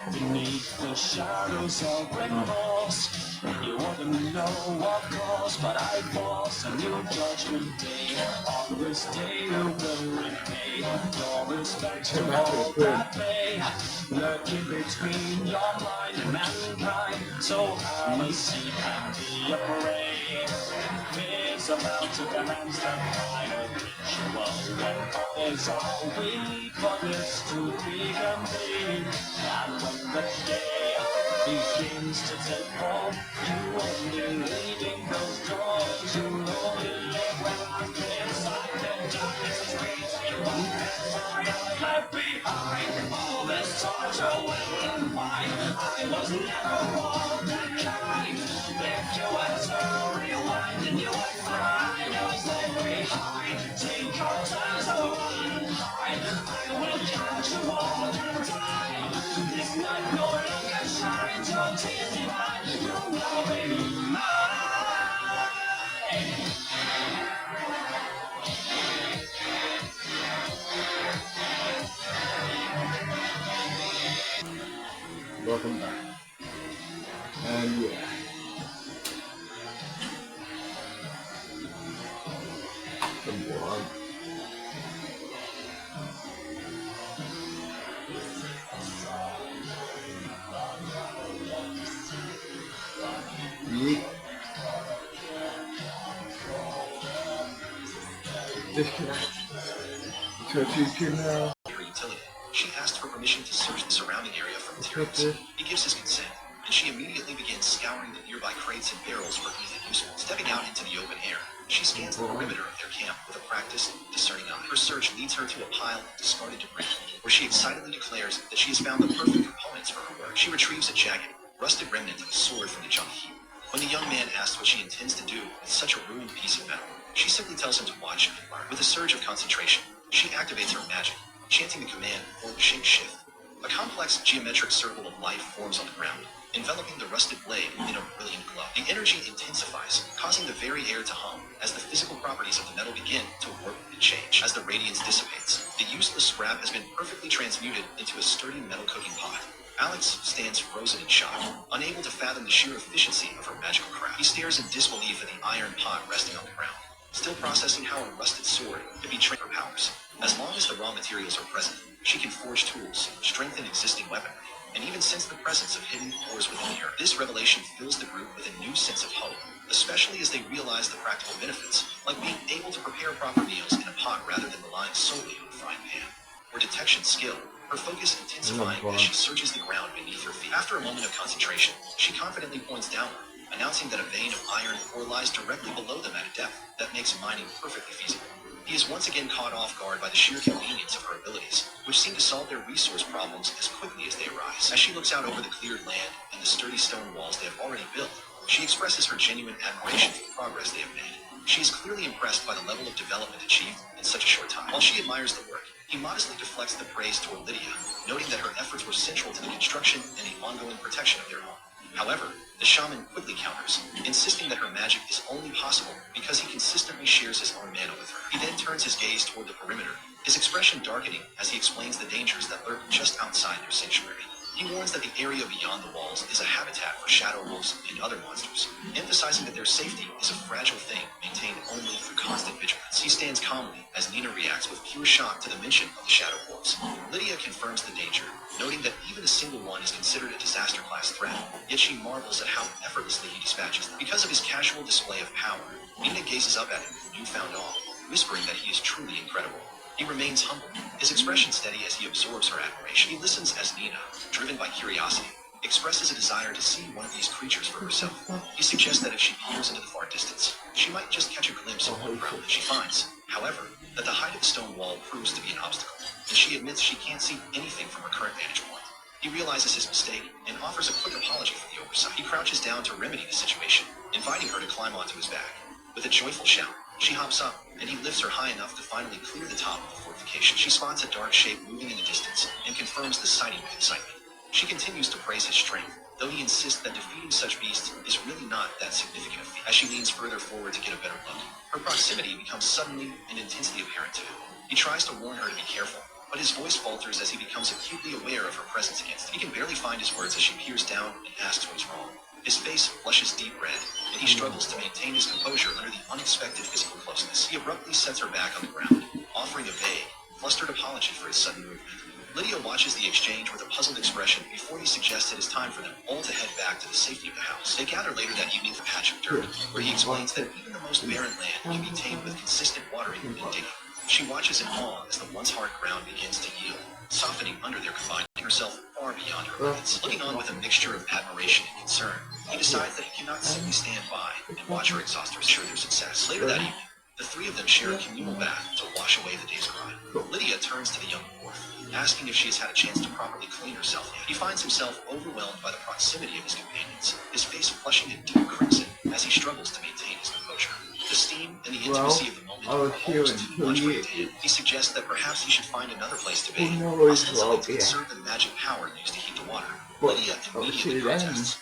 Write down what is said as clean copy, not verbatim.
Beneath the shadows of remorse, you wouldn't know, of course, but I force a new judgment day. On this day you will repay your respect to all that may lurking between your mind and mankind. So have a seat and be a prey. Fears about to dance the final ritual when others are weak for this to be complete. And when the day begins to take form, you only leaving those doors. You only live when I'm inside the darkness is reaching one I left behind all this torture will mine. I was never one that kind. If you were to rewind and you would find I was left behind. Take your time to run and hide. I will catch you all the time. This night no longer shines. Your tears divine. You will be mine. Welcome back. And yeah. Come on. Yeet. Disconnect. Touch now. She asked for permission to search the surrounding area for materials. He gives his consent, and she immediately begins scouring the nearby crates and barrels for anything useful. Stepping out into the open air, she scans the perimeter of their camp with a practiced, discerning eye. Her search leads her to a pile of discarded debris, where she excitedly declares that she has found the perfect components for her work. She retrieves a jagged, rusted remnant of a sword from the junk heap. When the young man asks what she intends to do with such a ruined piece of metal, she simply tells him to watch and learn. With a surge of concentration, she activates her magic, chanting the command for the shape-shift. A complex geometric circle of life forms on the ground, enveloping the rusted blade in a brilliant glow. The energy intensifies, causing the very air to hum, as the physical properties of the metal begin to warp and change. As the radiance dissipates, the useless scrap has been perfectly transmuted into a sturdy metal cooking pot. Alex stands frozen in shock, unable to fathom the sheer efficiency of her magical craft. He stares in disbelief at the iron pot resting on the ground, still processing how a rusted sword could betray her powers. As long as the raw materials are present, she can forge tools, strengthen existing weaponry, and even sense the presence of hidden ores within the earth. This revelation fills the group with a new sense of hope, especially as they realize the practical benefits, like being able to prepare proper meals in a pot rather than relying solely on a frying pan. Her detection skill, her focus intensifying as she searches the ground beneath her feet. After a moment of concentration, she confidently points downward, announcing that a vein of iron ore lies directly below them at a depth that makes mining perfectly feasible. He is once again caught off guard by the sheer convenience of her abilities, which seem to solve their resource problems as quickly as they arise. As she looks out over the cleared land and the sturdy stone walls they have already built, she expresses her genuine admiration for the progress they have made. She is clearly impressed by the level of development achieved in such a short time. While she admires the work, he modestly deflects the praise toward Lydia, noting that her efforts were central to the construction and the ongoing protection of their home. However, the shaman quickly counters, insisting that her magic is only possible because he consistently shares his own mana with her. He then turns his gaze toward the perimeter, his expression darkening as he explains the dangers that lurk just outside their sanctuary. He warns that the area beyond the walls is a habitat for shadow wolves and other monsters, emphasizing that their safety is a fragile thing maintained only through constant vigilance. He stands calmly as Nina reacts with pure shock to the mention of the shadow wolves. Lydia confirms the danger, noting that even a single one is considered a disaster-class threat, yet she marvels at how effortlessly he dispatches them. Because of his casual display of power, Nina gazes up at him with newfound awe, whispering that he is truly incredible. He remains humble, his expression steady as he absorbs her admiration. He listens as Nina, driven by curiosity, expresses a desire to see one of these creatures for herself. He suggests that if she peers into the far distance, she might just catch a glimpse of one crown that she finds. However, that the height of the stone wall proves to be an obstacle, and she admits she can't see anything from her current vantage point. He realizes his mistake and offers a quick apology for the oversight. He crouches down to remedy the situation, inviting her to climb onto his back. With a joyful shout, she hops up, and he lifts her high enough to finally clear the top of the fortification. She spots a dark shape moving in the distance and confirms the sighting with excitement. She continues to praise his strength, though he insists that defeating such beasts is really not that significant a feat. As she leans further forward to get a better look, her proximity becomes suddenly and intensely apparent to him. He tries to warn her to be careful, but his voice falters as he becomes acutely aware of her presence against him. He can barely find his words as she peers down and asks what's wrong. His face flushes deep red, and he struggles to maintain his composure under the unexpected physical closeness. He abruptly sets her back on the ground, offering a vague, flustered apology for his sudden movement. Lydia watches the exchange with a puzzled expression before he suggests it is time for them all to head back to the safety of the house. They gather later that evening for a patch of dirt, where he explains that even the most barren land can be tamed with consistent watering and digging. She watches in awe as the once hard ground begins to yield, softening under their combined herself far beyond her limits. Looking on with a mixture of admiration and concern, he decides that he cannot simply stand by and watch her exhaust her ensure their success. Later that evening, the three of them share a communal bath to wash away the day's grind. Lydia turns to the young dwarf, asking if she has had a chance to properly clean herself yet. He finds himself overwhelmed by the proximity of his companions, his face flushing a deep crimson as he struggles to maintain his composure. The steam and the intimacy of the moment are almost too much for him. He suggests that perhaps he should find another place to bathe, ostensibly to conserve the magic power used to heat the water. Lydia immediately protests,